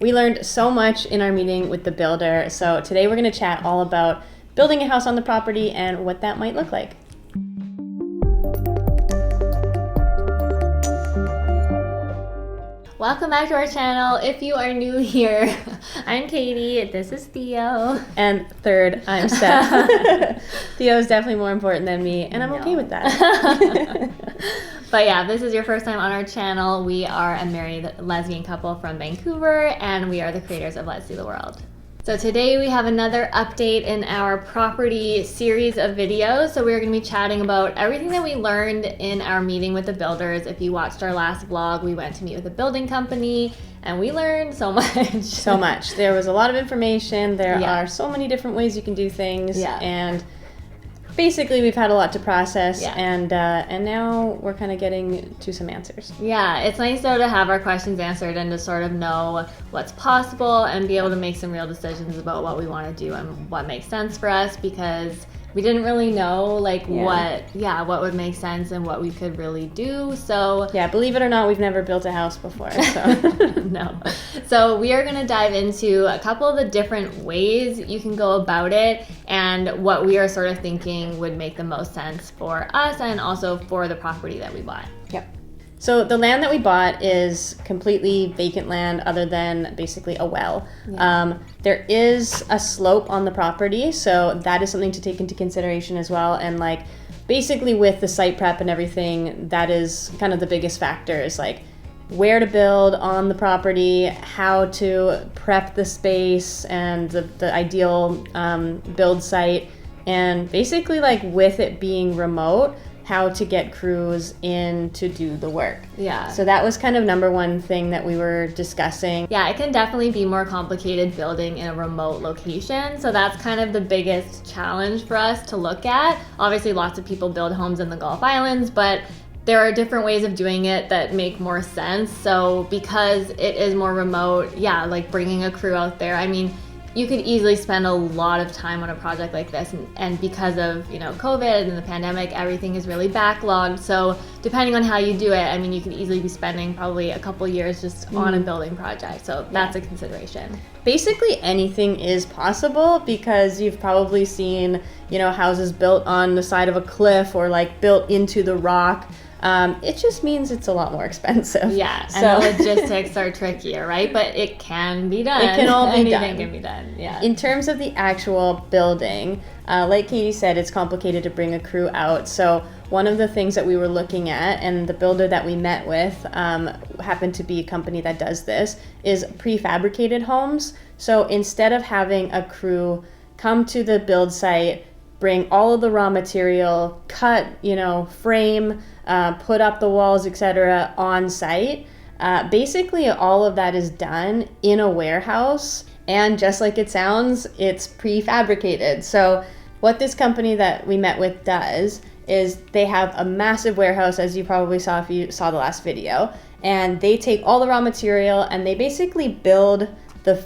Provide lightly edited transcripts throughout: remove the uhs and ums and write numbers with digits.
We learned so much in our meeting with the builder, so today we're going to chat all about building a house on the property and what that might look like. Welcome back to our channel. If you are new here, I'm Katie, this is Theo. And third, I'm Steph. Theo is definitely more important than me, and I'm okay with that. But yeah, if this is your first time on our channel, we are a married lesbian couple from Vancouver, and we are the creators of Let's See the World. So today we have another update in our property series of videos. So we're going to be chatting about everything that we learned in our meeting with the builders. If you watched our last vlog, we went to meet with a building company and we learned so much. So much. There was a lot of information. There are so many different ways you can do things. And basically we've had a lot to process and now we're kind of getting to some answers. Yeah, it's nice though to have our questions answered and to sort of know what's possible and be able to make some real decisions about what we want to do and what makes sense for us, because we didn't really know what would make sense and what we could really do. So yeah, believe it or not, we've never built a house before. So no. So we are going to dive into a couple of the different ways you can go about it and what we are sort of thinking would make the most sense for us and also for the property that we bought. Yep. So the land that we bought is completely vacant land other than basically a well. There is a slope on the property, so that is something to take into consideration as well. And like basically with the site prep and everything, that is kind of the biggest factor, is like where to build on the property, how to prep the space and the ideal build site, and basically like with it being remote, how to get crews in to do the work. Yeah. So that was kind of number one thing that we were discussing. Yeah, it can definitely be more complicated building in a remote location. So that's kind of the biggest challenge for us to look at. Obviously, lots of people build homes in the Gulf Islands, but there are different ways of doing it that make more sense. So because it is more remote, like bringing a crew out there, I mean, you could easily spend a lot of time on a project like this, and because of COVID and the pandemic, everything is really backlogged. So depending on how you do it, I mean, you could easily be spending probably a couple years just on a building project. So that's a consideration. Basically anything is possible, because you've probably seen houses built on the side of a cliff or like built into the rock. It just means it's a lot more expensive. Yeah, so and the logistics are trickier, right? But it can be done. It can all be done. Anything can be done, yeah. In terms of the actual building, like Katie said, it's complicated to bring a crew out. So one of the things that we were looking at, and the builder that we met with happened to be a company that does this, is prefabricated homes. So instead of having a crew come to the build site, bring all of the raw material, cut, frame, put up the walls, etc. on site. Basically, all of that is done in a warehouse, and just like it sounds, it's prefabricated. So what this company that we met with does is they have a massive warehouse, as you probably saw if you saw the last video, and they take all the raw material and they basically build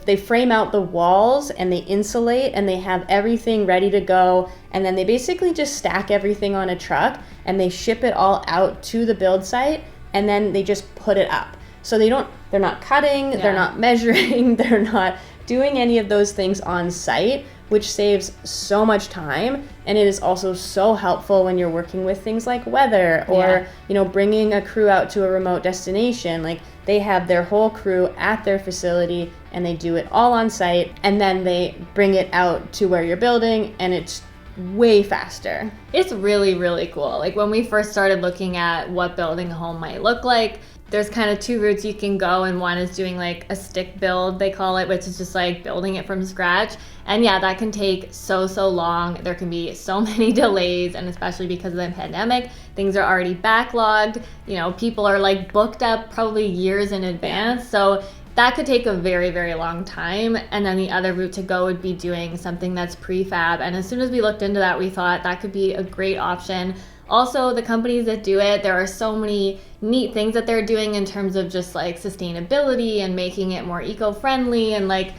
they frame out the walls and they insulate and they have everything ready to go, and then they basically just stack everything on a truck and they ship it all out to the build site, and then they just put it up. So they're not cutting, they're not measuring, they're not doing any of those things on site, which saves so much time, and it is also so helpful when you're working with things like weather or bringing a crew out to a remote destination. Like they have their whole crew at their facility and they do it all on site, and then they bring it out to where you're building, and it's way faster. It's really, really cool. Like when we first started looking at what building a home might look like, there's kind of two routes you can go, and one is doing like a stick build, they call it, which is just like building it from scratch. And yeah, that can take so long. There can be so many delays, and especially because of the pandemic, things are already backlogged. People are like booked up probably years in advance. So that could take a very, very long time. And then the other route to go would be doing something that's prefab. And as soon as we looked into that, we thought that could be a great option. Also, the companies that do it, there are so many neat things that they're doing in terms of just like sustainability and making it more eco-friendly, and like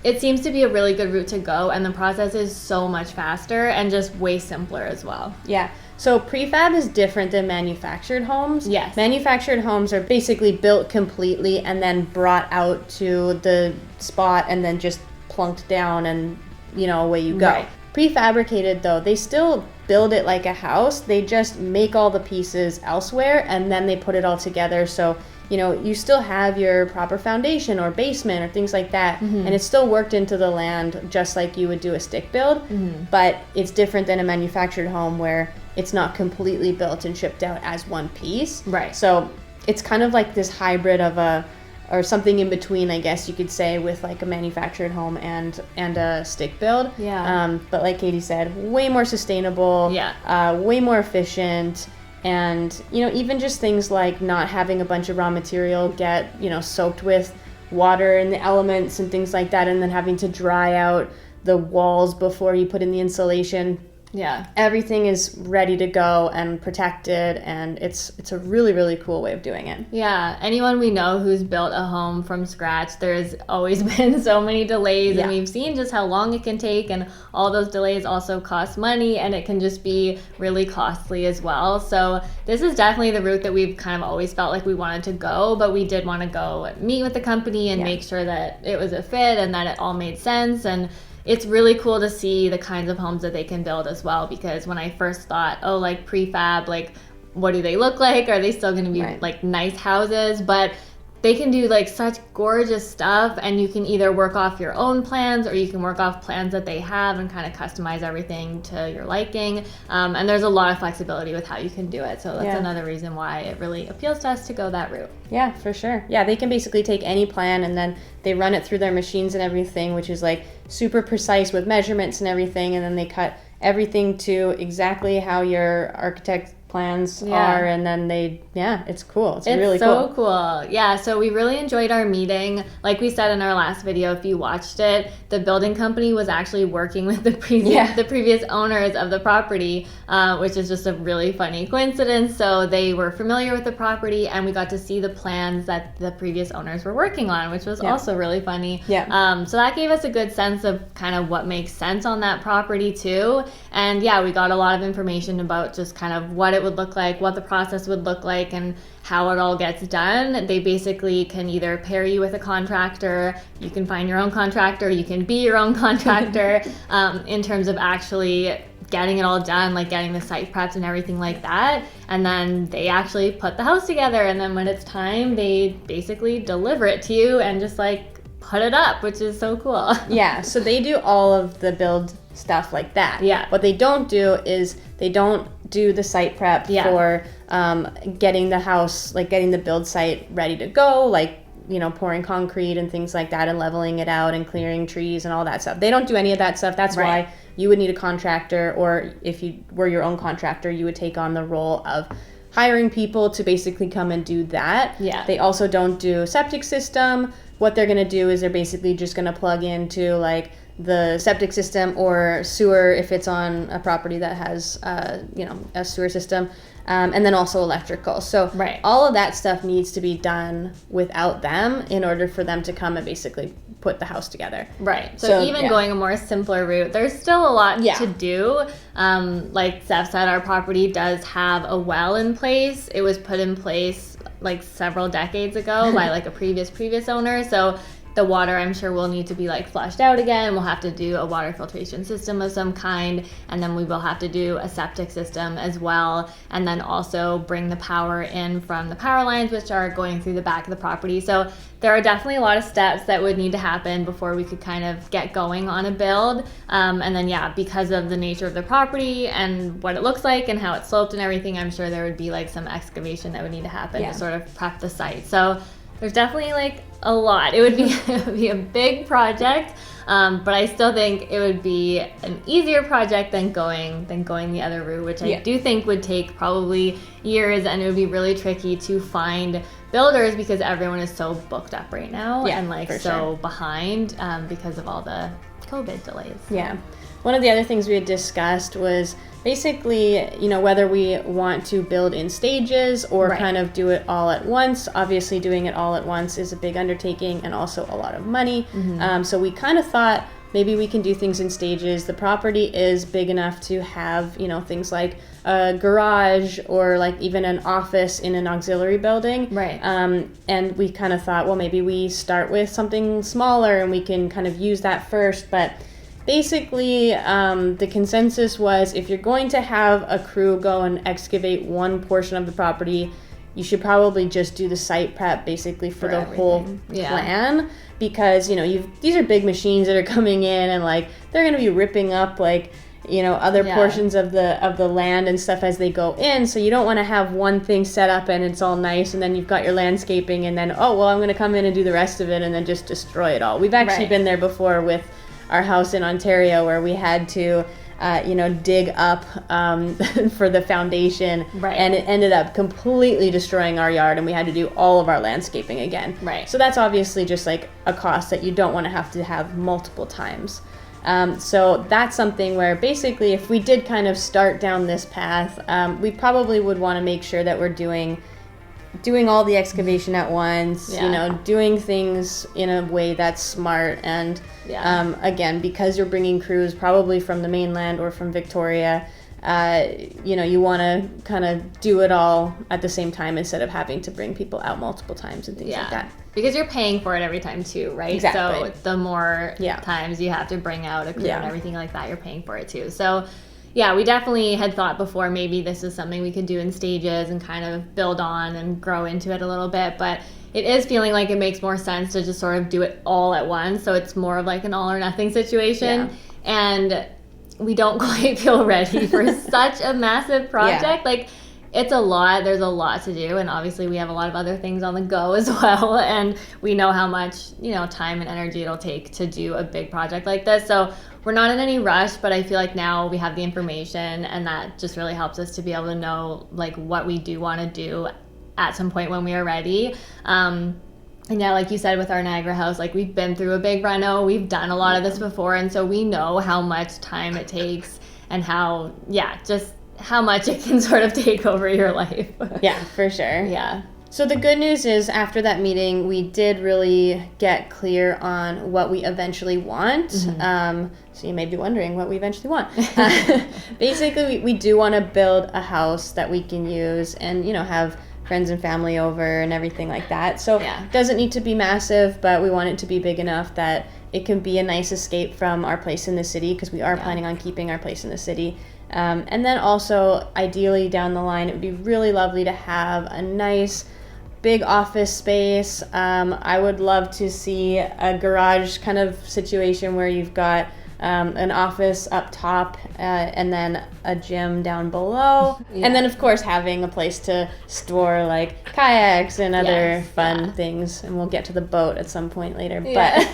it seems to be a really good route to go, and the process is so much faster and just way simpler as well. Yeah. So prefab is different than manufactured homes. Yes. Manufactured homes are basically built completely and then brought out to the spot and then just plunked down and, away you go. Right. Prefabricated, though, they still build it like a house. They just make all the pieces elsewhere and then they put it all together. So, you still have your proper foundation or basement or things like that. And it's still worked into the land just like you would do a stick build. But it's different than a manufactured home where it's not completely built and shipped out as one piece. Right. So it's kind of like this hybrid of or something in between, I guess you could say, with like a manufactured home and a stick build. Yeah. But like Katie said, way more sustainable. Yeah. Way more efficient. And, even just things like not having a bunch of raw material get, soaked with water and the elements and things like that, and then having to dry out the walls before you put in the insulation. Yeah. Everything is ready to go and protected, and it's a really, really cool way of doing it. Yeah. Anyone we know who's built a home from scratch, there's always been so many delays, and we've seen just how long it can take, and all those delays also cost money, and it can just be really costly as well. So this is definitely the route that we've kind of always felt like we wanted to go, but we did want to go meet with the company and make sure that it was a fit and that it all made sense. And it's really cool to see the kinds of homes that they can build as well, because when I first thought, like prefab, like what do they look like? Are they still going to be like nice houses? But they can do like such gorgeous stuff, and you can either work off your own plans or you can work off plans that they have and kind of customize everything to your liking. And there's a lot of flexibility with how you can do it. So that's another reason why it really appeals to us to go that route. Yeah, for sure. Yeah, they can basically take any plan and then they run it through their machines and everything, which is like super precise with measurements and everything. And then they cut everything to exactly how your architect plans are, and then it's cool. It's really so cool. Yeah, so we really enjoyed our meeting. Like we said in our last video, if you watched it, the building company was actually working with the previous owners of the property, which is just a really funny coincidence. So they were familiar with the property, and we got to see the plans that the previous owners were working on, which was also really funny. So that gave us a good sense of kind of what makes sense on that property too. And we got a lot of information about just kind of what it would look like, what the process would look like, and how it all gets done. They basically can either pair you with a contractor, you can find your own contractor, you can be your own contractor, in terms of actually getting it all done, like getting the site prepped and everything like that. And then they actually put the house together, and then when it's time, they basically deliver it to you and just like put it up, which is so cool. Yeah, so they do all of the build stuff like that. Yeah. What they don't do is they don't do the site prep for getting the house, like getting the build site ready to go, like, pouring concrete and things like that and leveling it out and clearing trees and all that stuff. They don't do any of that stuff. That's why you would need a contractor, or if you were your own contractor, you would take on the role of hiring people to basically come and do that. Yeah. They also don't do septic system. What they're going to do is they're basically just going to plug into like the septic system or sewer if it's on a property that has a sewer system, and then also electrical. So all of that stuff needs to be done without them in order for them to come and basically put the house together. Right. So even going a more simpler route, there's still a lot to do. Like Steph said, our property does have a well in place. It was put in place like several decades ago by like a previous owner. So the water, I'm sure, will need to be like flushed out again. We'll have to do a water filtration system of some kind, and then we will have to do a septic system as well, and then also bring the power in from the power lines, which are going through the back of the property. So there are definitely a lot of steps that would need to happen before we could kind of get going on a build. And then because of the nature of the property and what it looks like and how it's sloped and everything, I'm sure there would be like some excavation that would need to happen to sort of prep the site. So there's definitely like a lot. It would be a big project, but I still think it would be an easier project than going the other route, which I do think would take probably years, and it would be really tricky to find builders because everyone is so booked up right now and like behind because of all the COVID delays. Yeah. One of the other things we had discussed was basically, whether we want to build in stages or kind of do it all at once. Obviously, doing it all at once is a big undertaking and also a lot of money. So we kind of thought maybe we can do things in stages. The property is big enough to have, things like a garage or like even an office in an auxiliary building. Right. And we kind of thought, well, maybe we start with something smaller and we can kind of use that first. But basically, the consensus was if you're going to have a crew go and excavate one portion of the property, you should probably just do the site prep basically for the everything. whole plan, because these are big machines that are coming in and like they're going to be ripping up like other portions of the land and stuff as they go in. So you don't want to have one thing set up and it's all nice and then you've got your landscaping and then I'm going to come in and do the rest of it and then just destroy it all. We've actually been there before with our house in Ontario where we had to dig up for the foundation, and it ended up completely destroying our yard and we had to do all of our landscaping again. So that's obviously just like a cost that you don't want to have multiple times. So that's something where basically if we did kind of start down this path, we probably would want to make sure that we're doing all the excavation at once, doing things in a way that's smart. And again, because you're bringing crews probably from the mainland or from Victoria, you want to kind of do it all at the same time instead of having to bring people out multiple times and things like that. Because you're paying for it every time too, right? Exactly. So the more times you have to bring out a crew and everything like that, you're paying for it too. So yeah, we definitely had thought before maybe this is something we could do in stages and kind of build on and grow into it a little bit. But it is feeling like it makes more sense to just sort of do it all at once. So it's more of like an all or nothing situation. And we don't quite feel ready for such a massive project. Like, it's a lot. There's a lot to do. And obviously we have a lot of other things on the go as well. And we know how much, time and energy it'll take to do a big project like this. So we're not in any rush, but I feel like now we have the information and that just really helps us to be able to know like what we do want to do at some point when we are ready. And yeah, like you said with our Niagara house, like we've been through a big reno, we've done a lot of this before, and so we know how much time it takes and how much it can sort of take over your life. Yeah, for sure. Yeah. So the good news is after that meeting, we did really get clear on what we eventually want. So you may be wondering what we eventually want. Basically, we do want to build a house that we can use and, have friends and family over and everything like that. So it doesn't need to be massive, but we want it to be big enough that it can be a nice escape from our place in the city, because we are planning on keeping our place in the city. And then also, ideally down the line, it would be really lovely to have a nice big office space. I would love to see a garage kind of situation where you've got an office up top and then a gym down below. And then, of course, having a place to store like kayaks and other fun things. And we'll get to the boat at some point later. But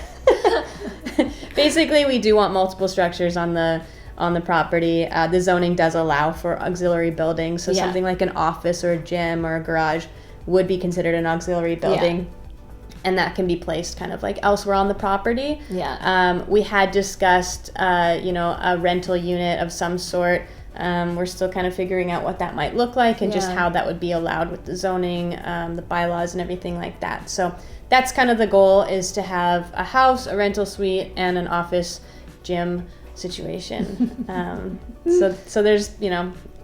basically, we do want multiple structures on the property. The zoning does allow for auxiliary buildings, so something like an office or a gym or a garage would be considered an auxiliary building, and that can be placed kind of like elsewhere on the property. We had discussed a rental unit of some sort. We're still kind of figuring out what that might look like and just how that would be allowed with the zoning, the bylaws and everything like that. So that's kind of the goal, is to have a house, a rental suite, and an office gym situation. So there's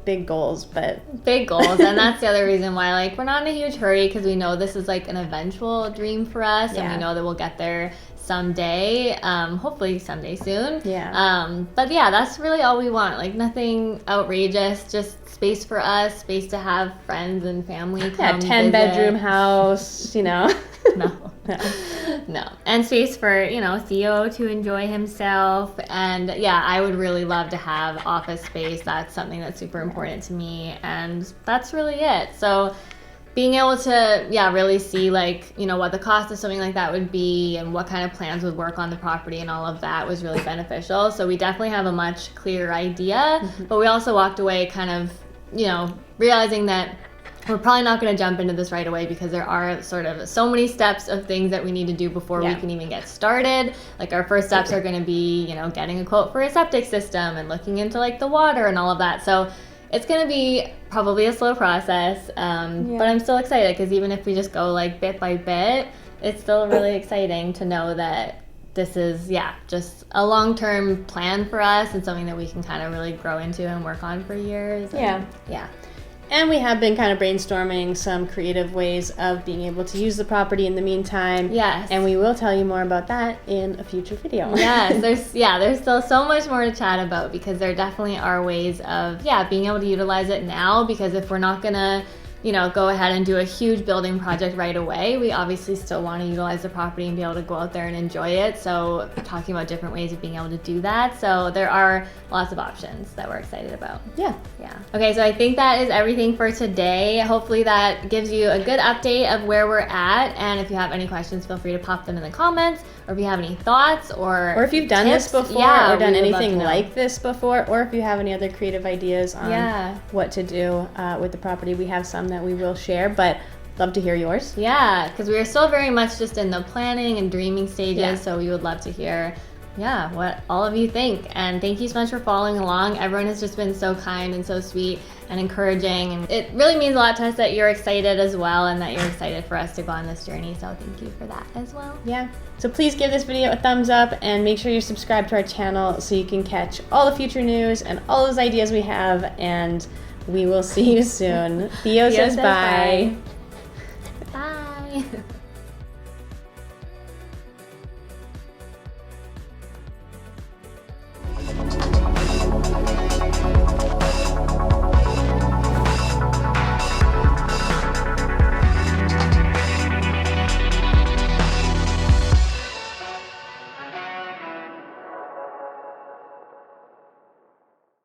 big goals, and that's the other reason why like we're not in a huge hurry, because we know this is like an eventual dream for us, and we know that we'll get there someday, hopefully someday soon. But yeah, that's really all we want. Like nothing outrageous, just space for us, space to have friends and family come 10-bedroom house, No. And space for, Theo to enjoy himself. And yeah, I would really love to have office space. That's something that's super important to me. And that's really it. So being able to, really see like, what the cost of something like that would be and what kind of plans would work on the property and all of that was really beneficial. So we definitely have a much clearer idea, but we also walked away kind of, realizing that we're probably not going to jump into this right away because there are sort of so many steps of things that we need to do before we can even get started. Like our first steps are going to be, you know, getting a quote for a septic system and looking into like the water and all of that. So it's going to be probably a slow process, but I'm still excited because even if we just go like bit by bit, it's still really exciting to know that this is, just a long-term plan for us and something that we can kind of really grow into and work on for years. And we have been kind of brainstorming some creative ways of being able to use the property in the meantime. Yes. And we will tell you more about that in a future video. Yes, there's still so much more to chat about because there definitely are ways of, being able to utilize it now, because if we're not going to, you know, go ahead and do a huge building project right away, we obviously still want to utilize the property and be able to go out there and enjoy it. So talking about different ways of being able to do that. So there are lots of options that we're excited about. Yeah. Okay, so I think that is everything for today. Hopefully that gives you a good update of where we're at. And if you have any questions, feel free to pop them in the comments, or if you have any thoughts or if you've done tips, this before or done anything like this before, or if you have any other creative ideas on what to do with the property, we have some that we will share, but love to hear yours. Because we are still very much just in the planning and dreaming stages, so we would love to hear what all of you think. And thank you so much for following along. Everyone has just been so kind and so sweet and encouraging, and it really means a lot to us that you're excited as well and that you're excited for us to go on this journey, so thank you for that as well. So please give this video a thumbs up and make sure you're subscribed to our channel so you can catch all the future news and all those ideas we have, and we will see you soon. Theo says bye. Bye.